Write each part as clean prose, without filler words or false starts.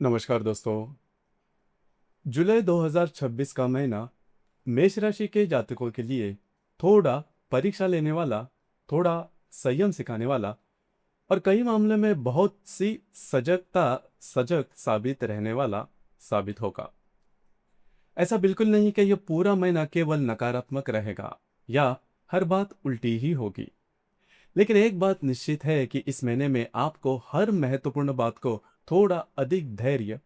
नमस्कार दोस्तों। जुलाई 2026 का महीना मेष राशि के जातकों के लिए थोड़ा परीक्षा लेने वाला, थोड़ा संयम सिखाने वाला और कई मामले में बहुत सी सजग साबित रहने वाला साबित होगा। ऐसा बिल्कुल नहीं कि यह पूरा महीना केवल नकारात्मक रहेगा या हर बात उल्टी ही होगी। लेकिन एक बात निश्चित है कि इस महीने में आपको हर महत्वपूर्ण बात को थोड़ा अधिक धैर्य,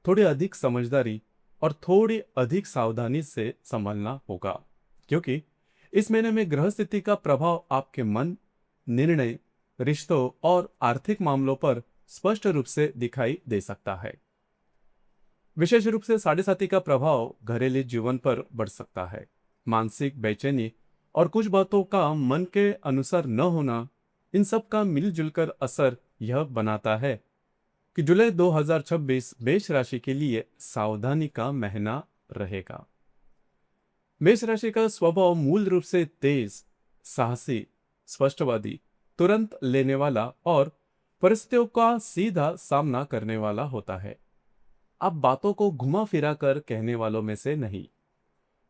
थोड़ी अधिक समझदारी और थोड़ी अधिक सावधानी से संभालना होगा, क्योंकि इस महीने में ग्रह स्थिति का प्रभाव आपके मन, निर्णय, रिश्तों और आर्थिक मामलों पर स्पष्ट रूप से दिखाई दे सकता है। विशेष रूप से साढ़े साथी का प्रभाव घरेलू जीवन पर बढ़ सकता है। मानसिक बेचैनी और कुछ बातों का मन के अनुसार न होना, इन सब का मिलजुल कर असर यह बनाता है कि जुलाई 2026 मेष राशि के लिए सावधानी का महीना रहेगा। मेष राशि का स्वभाव मूल रूप से तेज, साहसी, स्पष्टवादी, तुरंत लेने वाला और परिस्थितियों का सीधा सामना करने वाला होता है। आप बातों को घुमा फिरा कर कहने वालों में से नहीं,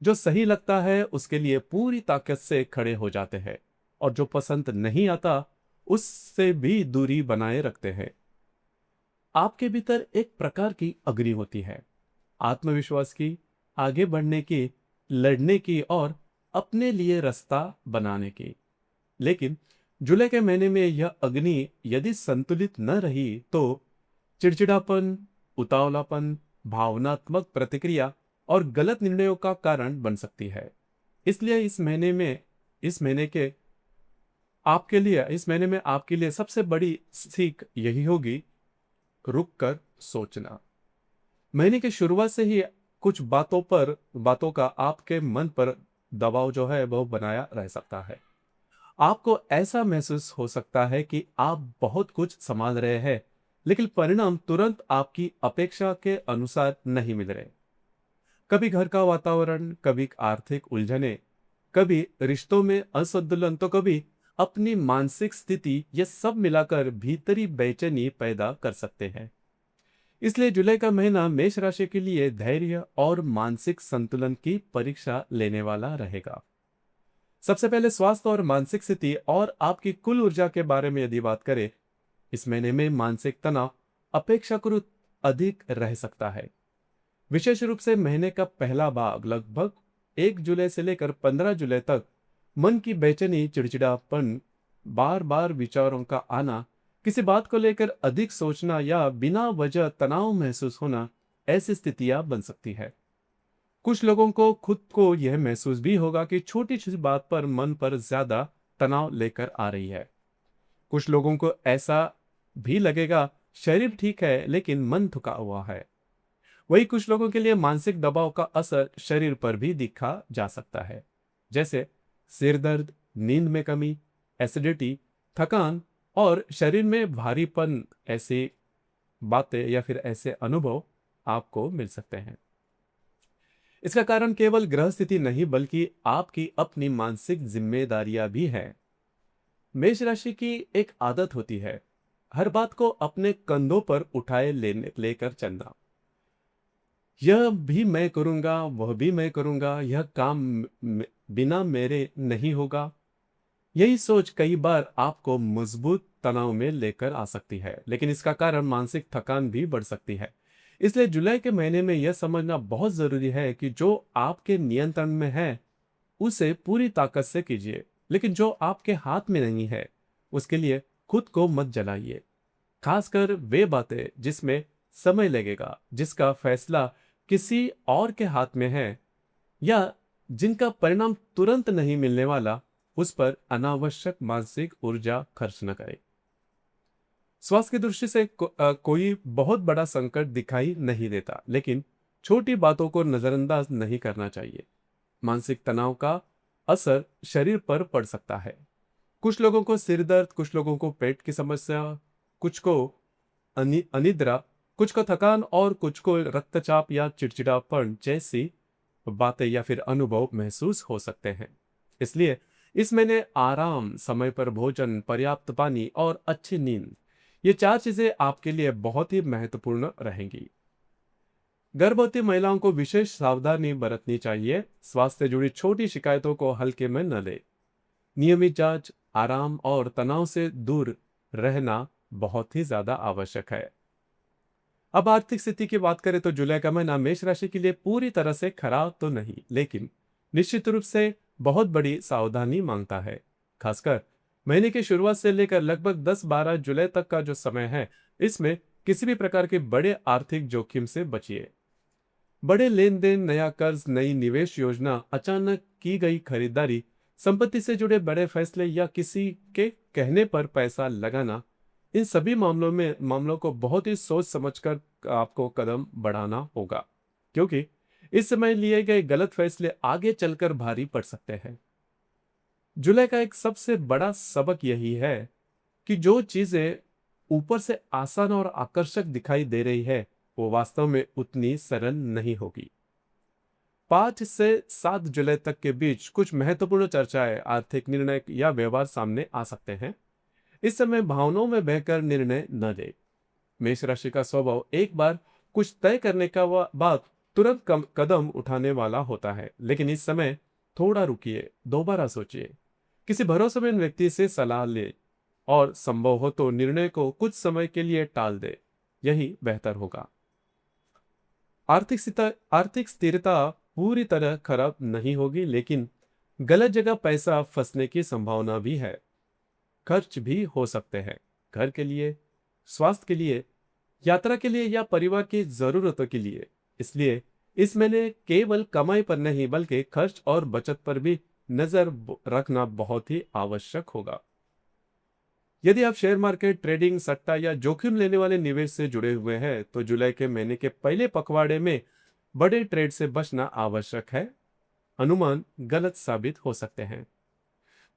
जो सही लगता है उसके लिए पूरी ताकत से खड़े हो जाते हैं और जो पसंद नहीं आता उससे भी दूरी बनाए रखते हैं। आपके भीतर एक प्रकार की अग्नि होती है, आत्मविश्वास की, आगे बढ़ने की, लड़ने की और अपने लिए रास्ता बनाने की। लेकिन जुलाई के महीने में यह अग्नि यदि संतुलित न रही तो चिड़चिड़ापन, उतावलापन, भावनात्मक प्रतिक्रिया और गलत निर्णयों का कारण बन सकती है। इसलिए इस महीने में आपके लिए सबसे बड़ी सीख यही होगी, रुक कर सोचना। महीने की शुरुआत से ही कुछ बातों का आपके मन पर दबाव जो है वो बनाया रह सकता है। आपको ऐसा महसूस हो सकता है कि आप बहुत कुछ संभाल रहे हैं, लेकिन परिणाम तुरंत आपकी अपेक्षा के अनुसार नहीं मिल रहे। कभी घर का वातावरण, कभी आर्थिक उलझने, कभी रिश्तों में असंतुलन, तो कभी अपनी मानसिक स्थिति, ये सब मिलाकर भीतरी बेचैनी पैदा कर सकते हैं। इसलिए जुलाई का महीना मेष राशि के लिए धैर्य और मानसिक संतुलन की परीक्षा लेने वाला रहेगा। सबसे पहले स्वास्थ्य और मानसिक स्थिति और आपकी कुल ऊर्जा के बारे में यदि बात करें, इस महीने में मानसिक तनाव अपेक्षाकृत अधिक रह सकता है। विशेष रूप से महीने का पहला भाग लगभग 1 जुलाई से लेकर 15 जुलाई तक मन की बेचैनी, चिड़चिड़ापन, बार बार विचारों का आना, किसी बात को लेकर अधिक सोचना या बिना वजह तनाव महसूस होना, ऐसी स्थितियां बन सकती है। कुछ लोगों को खुद को यह महसूस भी होगा कि छोटी छोटी बात पर मन पर ज्यादा तनाव लेकर आ रही है। कुछ लोगों को ऐसा भी लगेगा शरीर ठीक है लेकिन मन थका हुआ है। वही कुछ लोगों के लिए मानसिक दबाव का असर शरीर पर भी दिखा जा सकता है, जैसे सिर दर्द, नींद में कमी, एसिडिटी, थकान और शरीर में भारीपन। ऐसी बातें या फिर ऐसे अनुभव आपको मिल सकते हैं। इसका कारण केवल ग्रह स्थिति नहीं बल्कि आपकी अपनी मानसिक जिम्मेदारियां भी हैं। मेष राशि की एक आदत होती है हर बात को अपने कंधों पर उठाए लेकर चलना। यह भी मैं करूंगा, वह भी मैं करूंगा, यह काम बिना मेरे नहीं होगा। यही सोच कई बार आपको मजबूत तनाव में लेकर आ सकती है, लेकिन इसका कारण मानसिक थकान भी बढ़ सकती है। इसलिए जुलाई के महीने में यह समझना बहुत जरूरी है कि जो आपके नियंत्रण में है उसे पूरी ताकत से कीजिए, लेकिन जो आपके हाथ में नहीं है उसके लिए खुद को मत जलाइए। खासकर वे बातें जिसमें समय लगेगा, जिसका फैसला किसी और के हाथ में है या जिनका परिणाम तुरंत नहीं मिलने वाला, उस पर अनावश्यक मानसिक ऊर्जा खर्च न करें। स्वास्थ्य की दृष्टि से कोई बहुत बड़ा संकट दिखाई नहीं देता, लेकिन छोटी बातों को नजरअंदाज नहीं करना चाहिए। मानसिक तनाव का असर शरीर पर पड़ सकता है। कुछ लोगों को सिर दर्द, कुछ लोगों को पेट की समस्या, कुछ को अनिद्रा, कुछ को थकान और कुछ को रक्तचाप या चिड़चिड़ापन जैसी बातें या फिर अनुभव महसूस हो सकते हैं। इसलिए इस महीने आराम, समय पर भोजन, पर्याप्त पानी और अच्छी नींद, ये 4 चीजें आपके लिए बहुत ही महत्वपूर्ण रहेंगी। गर्भवती महिलाओं को विशेष सावधानी बरतनी चाहिए। स्वास्थ्य से जुड़ी छोटी शिकायतों को हल्के में न ले। नियमित जांच, आराम और तनाव से दूर रहना बहुत ही ज्यादा आवश्यक है। अब आर्थिक स्थिति की बात करें तो जुलाई का महीना मेष राशि के लिए पूरी तरह से खराब तो नहीं, लेकिन निश्चित रूप से बहुत बड़ी सावधानी मांगता है। खासकर महीने की शुरुआत से लेकर लगभग 10-12 जुलाई तक का जो समय है, इसमें किसी भी प्रकार के बड़े आर्थिक जोखिम से बचिए। बड़े लेन देन, नया कर्ज, नई निवेश योजना, अचानक की गई खरीदारी, संपत्ति से जुड़े बड़े फैसले या किसी के कहने पर पैसा लगाना, इन सभी मामलों को बहुत ही सोच समझकर आपको कदम बढ़ाना होगा, क्योंकि इस समय लिए गए गलत फैसले आगे चलकर भारी पड़ सकते हैं। जुलाई का एक सबसे बड़ा सबक यही है कि जो चीजें ऊपर से आसान और आकर्षक दिखाई दे रही है, वो वास्तव में उतनी सरल नहीं होगी। 5 से 7 जुलाई तक के बीच कुछ महत्वपूर्ण चर्चाएं, आर्थिक निर्णय या व्यवहार सामने आ सकते हैं। इस समय भावनाओं में बहकर निर्णय न ले। मेष राशि का स्वभाव एक बार कुछ तय करने का बाद तुरंत कदम उठाने वाला होता है, लेकिन इस समय थोड़ा रुकिए, दोबारा सोचिए, किसी भरोसेमंद व्यक्ति से सलाह ले और संभव हो तो निर्णय को कुछ समय के लिए टाल दे, यही बेहतर होगा। आर्थिक स्थिरता पूरी तरह खराब नहीं होगी, लेकिन गलत जगह पैसा फंसने की संभावना भी है। खर्च भी हो सकते हैं, घर के लिए, स्वास्थ्य के लिए, यात्रा के लिए या परिवार की जरूरतों के लिए। इसलिए इस महीने केवल कमाई पर नहीं बल्कि खर्च और बचत पर भी नजर रखना बहुत ही आवश्यक होगा। यदि आप शेयर मार्केट, ट्रेडिंग, सट्टा या जोखिम लेने वाले निवेश से जुड़े हुए हैं तो जुलाई के महीने के पहले पखवाड़े में बड़े ट्रेड से बचना आवश्यक है। अनुमान गलत साबित हो सकते हैं।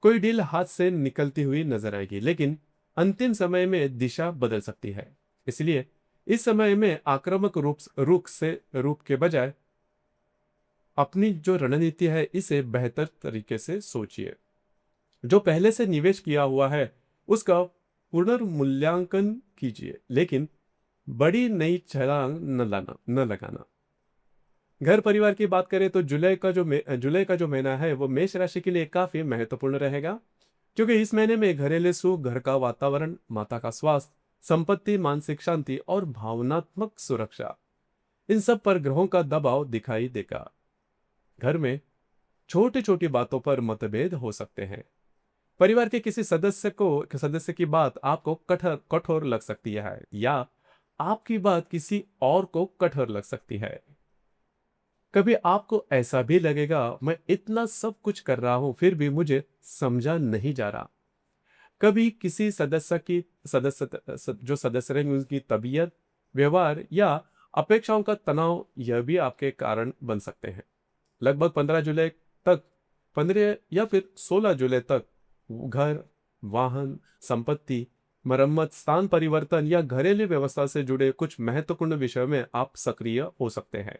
कोई डील हाथ से निकलती हुई नजर आएगी, लेकिन अंतिम समय में दिशा बदल सकती है। इसलिए इस समय में आक्रामक रूप के बजाय अपनी जो रणनीति है इसे बेहतर तरीके से सोचिए। जो पहले से निवेश किया हुआ है उसका पुनर्मूल्यांकन कीजिए, लेकिन बड़ी नई छलांग न लगाना। घर परिवार की बात करें तो जुलाई का जो महीना है वो मेष राशि के लिए काफी महत्वपूर्ण रहेगा, क्योंकि इस महीने में घरेलू सुख, घर का वातावरण, माता का स्वास्थ्य, संपत्ति, मानसिक शांति और भावनात्मक सुरक्षा, इन सब पर ग्रहों का दबाव दिखाई देगा। घर में छोटी छोटी बातों पर मतभेद हो सकते हैं। परिवार के किसी सदस्य की बात आपको कठोर लग सकती है, या आपकी बात किसी और को कठोर लग सकती है। कभी आपको ऐसा भी लगेगा, मैं इतना सब कुछ कर रहा हूं फिर भी मुझे समझा नहीं जा रहा। कभी किसी जो सदस्य रहेंगे उनकी तबीयत, व्यवहार या अपेक्षाओं का तनाव, यह भी आपके कारण बन सकते हैं। लगभग 15 या फिर 16 जुलाई तक घर, वाहन, संपत्ति, मरम्मत, स्थान परिवर्तन या घरेलू व्यवस्था से जुड़े कुछ महत्वपूर्ण विषयों में आप सक्रिय हो सकते हैं।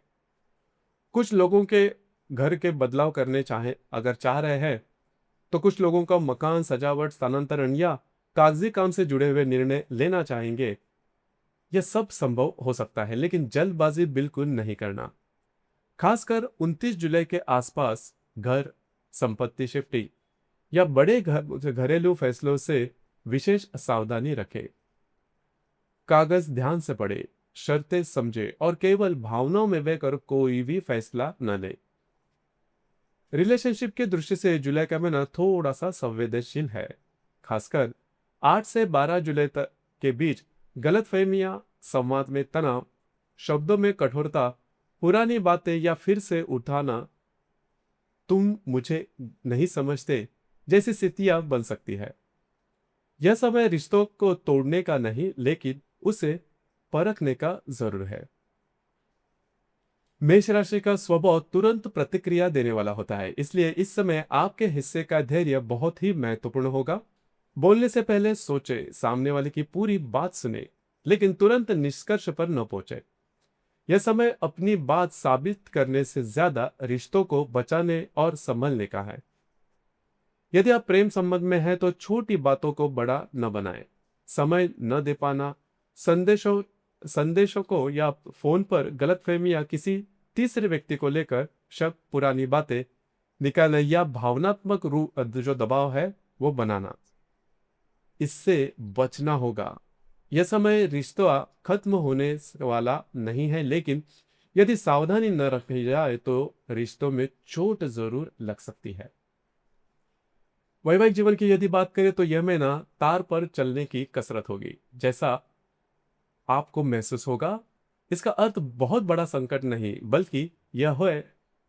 कुछ लोगों के घर के बदलाव करने अगर चाह रहे हैं तो कुछ लोगों का मकान, सजावट, स्थानांतरण या कागजी काम से जुड़े हुए निर्णय लेना चाहेंगे। यह सब संभव हो सकता है, लेकिन जल्दबाजी बिल्कुल नहीं करना। खासकर 29 जुलाई के आसपास घर, संपत्ति शिफ्टिंग या बड़े घरेलू फैसलों से विशेष सावधानी रखें। कागज ध्यान से पढ़े, शर्तें समझे और केवल भावनाओं में बहकर कोई भी फैसला न ले। रिलेशनशिप की दृष्टि से जुलाई का महीना थोड़ा सा संवेदनशील है। खासकर 8 से 12 जुलाई तक के बीच गलतफहमियां, संवाद में तनाव, शब्दों में कठोरता, पुरानी बातें या फिर से उठाना, तुम मुझे नहीं समझते जैसी स्थितियां बन सकती है। यह समय रिश्तों को तोड़ने का नहीं, लेकिन उसे परखने का जरूर है। मेष राशि का स्वभाव तुरंत प्रतिक्रिया देने वाला होता है, इसलिए इस समय आपके हिस्से का धैर्य बहुत ही महत्वपूर्ण होगा। बोलने से पहले सोचे, सामने वाले की पूरी बात सुने, लेकिन तुरंत निष्कर्ष पर न पहुंचे। यह समय अपनी बात साबित करने से ज्यादा रिश्तों को बचाने और संभलने का है। यदि आप प्रेम संबंध में हैं तो छोटी बातों को बड़ा न बनाएं। समय न दे पाना, संदेशों संदेशों को या फोन पर गलतफहमी या किसी तीसरे व्यक्ति को लेकर शक, पुरानी बातें निकालना या भावनात्मक रूप जो दबाव है वो बनाना, इससे बचना होगा। यह समय रिश्ता खत्म होने वाला नहीं है, लेकिन यदि सावधानी न रखी जाए तो रिश्तों में चोट जरूर लग सकती है। वैवाहिक जीवन की यदि बात करें तो यह में ना तार पर चलने की कसरत होगी, जैसा आपको महसूस होगा। इसका अर्थ बहुत बड़ा संकट नहीं, बल्कि यह है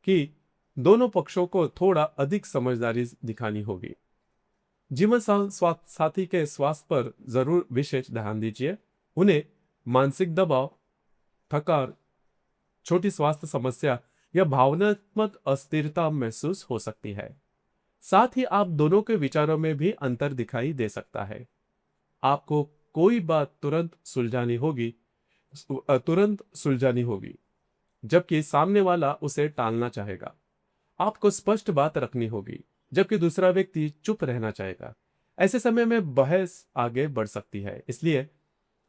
कि दोनों पक्षों को थोड़ा अधिक समझदारी दिखानी होगी। जीवन साथी के स्वास्थ्य पर जरूर विशेष ध्यान दीजिए। उन्हें मानसिक दबाव, थकान, छोटी स्वास्थ्य समस्या या भावनात्मक अस्थिरता महसूस हो सकती है। साथ ही आप दोनों के विचारों में भी अंतर दिखाई दे सकता है। आपको कोई बात तुरंत सुलझानी होगी, जबकि सामने वाला उसे टालना चाहेगा। आपको स्पष्ट बात रखनी होगी, जबकि दूसरा व्यक्ति चुप रहना चाहेगा। ऐसे समय में बहस आगे बढ़ सकती है। इसलिए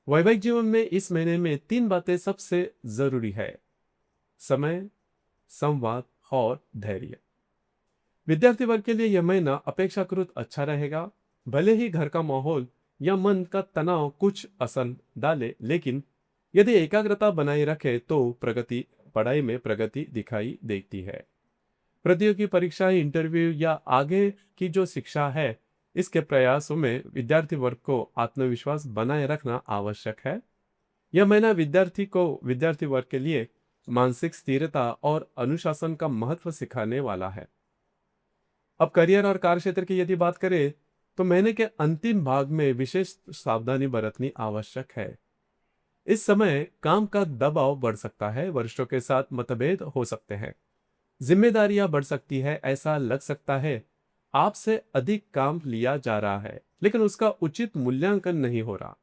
वैवाहिक जीवन में इस महीने में 3 बातें सबसे जरूरी है: समय, संवाद और धैर्य। विद्यार्थी वर्ग के लिए यह महीना अपेक्षाकृत अच्छा रहेगा। भले ही घर का माहौल या मन का तनाव कुछ असर डाले, लेकिन यदि एकाग्रता बनाए रखे तो पढ़ाई में प्रगति दिखाई देती है। प्रतियोगी परीक्षा, इंटरव्यू या आगे की जो शिक्षा है, इसके प्रयासों में विद्यार्थी वर्ग को आत्मविश्वास बनाए रखना आवश्यक है। यह महीना विद्यार्थी वर्ग के लिए मानसिक स्थिरता और अनुशासन का महत्व सिखाने वाला है। अब करियर और कार्य क्षेत्र की यदि बात करें तो महीने के अंतिम भाग में विशेष सावधानी बरतनी आवश्यक है। इस समय काम का दबाव बढ़ सकता है, वरिष्ठों के साथ मतभेद हो सकते हैं, जिम्मेदारियां बढ़ सकती है। ऐसा लग सकता है आपसे अधिक काम लिया जा रहा है, लेकिन उसका उचित मूल्यांकन नहीं हो रहा।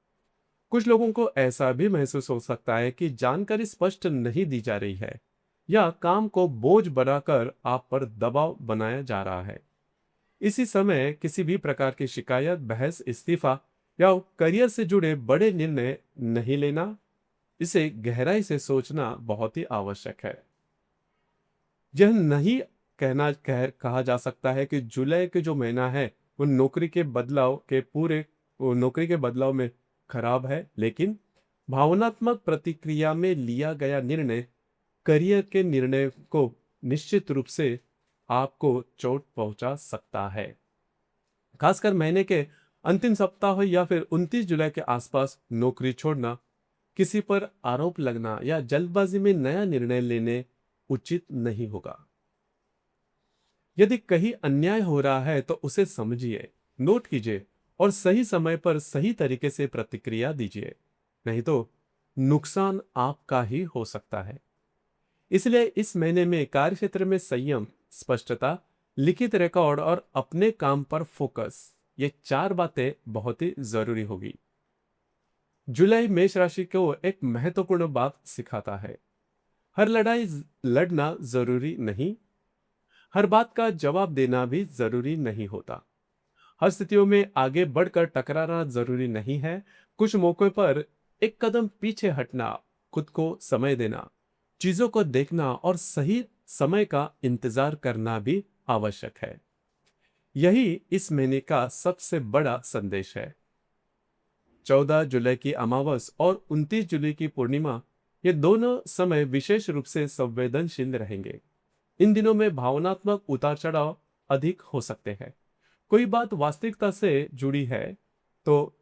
कुछ लोगों को ऐसा भी महसूस हो सकता है कि जानकारी स्पष्ट नहीं दी जा रही है या काम को बोझ बनाकर आप पर दबाव बनाया जा रहा है। इसी समय किसी भी प्रकार की शिकायत, बहस, इस्तीफा या करियर से जुड़े बड़े निर्णय नहीं लेना। इसे गहराई से सोचना बहुत ही आवश्यक है। यह नहीं कहा जा सकता है कि जुलाई के जो महीना है वो नौकरी के बदलाव में खराब है, लेकिन भावनात्मक प्रतिक्रिया में लिया गया निर्णय करियर के निर्णय को निश्चित रूप से आपको चोट पहुंचा सकता है। खासकर महीने के अंतिम सप्ताह या फिर 29 जुलाई के आसपास नौकरी छोड़ना, किसी पर आरोप लगना या जल्दबाजी में नया निर्णय लेने उचित नहीं होगा। यदि कहीं अन्याय हो रहा है तो उसे समझिए, नोट कीजिए और सही समय पर सही तरीके से प्रतिक्रिया दीजिए, नहीं तो नुकसान आपका ही हो सकता है। इसलिए इस महीने में कार्यक्षेत्र में संयम, स्पष्टता, लिखित रिकॉर्ड और अपने काम पर फोकस, ये 4 बातें बहुत ही जरूरी होगी। जुलाई मेष राशि को एक महत्वपूर्ण बात सिखाता है: हर लड़ाई लड़ना जरूरी नहीं, हर बात का जवाब देना भी जरूरी नहीं होता, हर स्थितियों में आगे बढ़कर टकराना जरूरी नहीं है। कुछ मौके पर एक कदम पीछे हटना, खुद को समय देना, चीजों को देखना और सही समय का इंतजार करना भी आवश्यक है। यही इस महीने का सबसे बड़ा संदेश है। 14 जुलाई की अमावस और 29 जुलाई की पूर्णिमा, ये दोनों समय विशेष रूप से संवेदनशील रहेंगे। इन दिनों में भावनात्मक उतार चढ़ाव अधिक हो सकते हैं। कोई बात वास्तविकता से जुड़ी है तो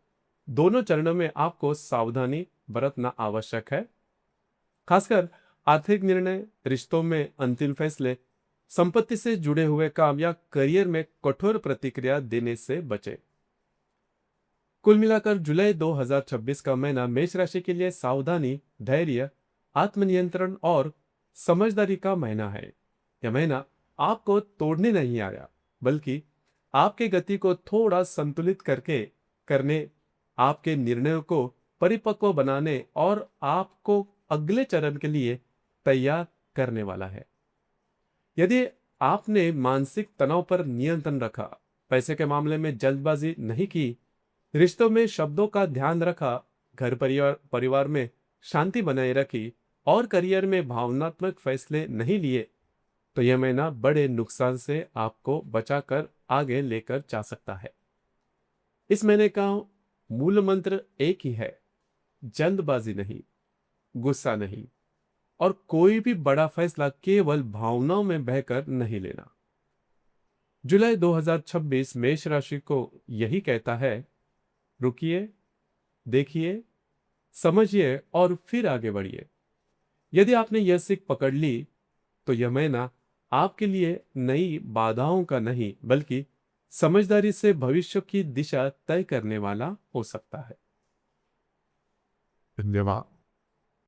दोनों चरणों में आपको सावधानी बरतना आवश्यक है। खासकर आर्थिक निर्णय, रिश्तों में अंतिम फैसले, संपत्ति से जुड़े हुए काम या करियर में कठोर प्रतिक्रिया देने से बचे। कुल मिलाकर जुलाई 2026 का महीना मेष राशि के लिए सावधानी, धैर्य, आत्मनियंत्रण और समझदारी का महीना है। यह महीना आपको तोड़ने नहीं आया, बल्कि आपके गति को थोड़ा संतुलित करने, आपके निर्णयों को परिपक्व बनाने और आपको अगले चरण के लिए तैयार करने वाला है। यदि आपने मानसिक तनाव पर नियंत्रण रखा, पैसे के मामले में जल्दबाजी नहीं की रिश्तों में शब्दों का ध्यान रखा, घर परिवार परिवार में शांति बनाए रखी और करियर में भावनात्मक फैसले नहीं लिए, तो यह महीना बड़े नुकसान से आपको बचाकर आगे लेकर जा सकता है। इस महीने का मूल मंत्र एक ही है, जल्दबाजी नहीं, गुस्सा नहीं, और कोई भी बड़ा फैसला केवल भावनाओं में बहकर नहीं लेना। जुलाई 2026 मेष राशि को यही कहता है, रुकिए, देखिए, समझिए और फिर आगे बढ़िए। यदि आपने यह सीख पकड़ ली, तो यह महीना आपके लिए नई बाधाओं का नहीं, बल्कि समझदारी से भविष्य की दिशा तय करने वाला हो सकता है। धन्यवाद।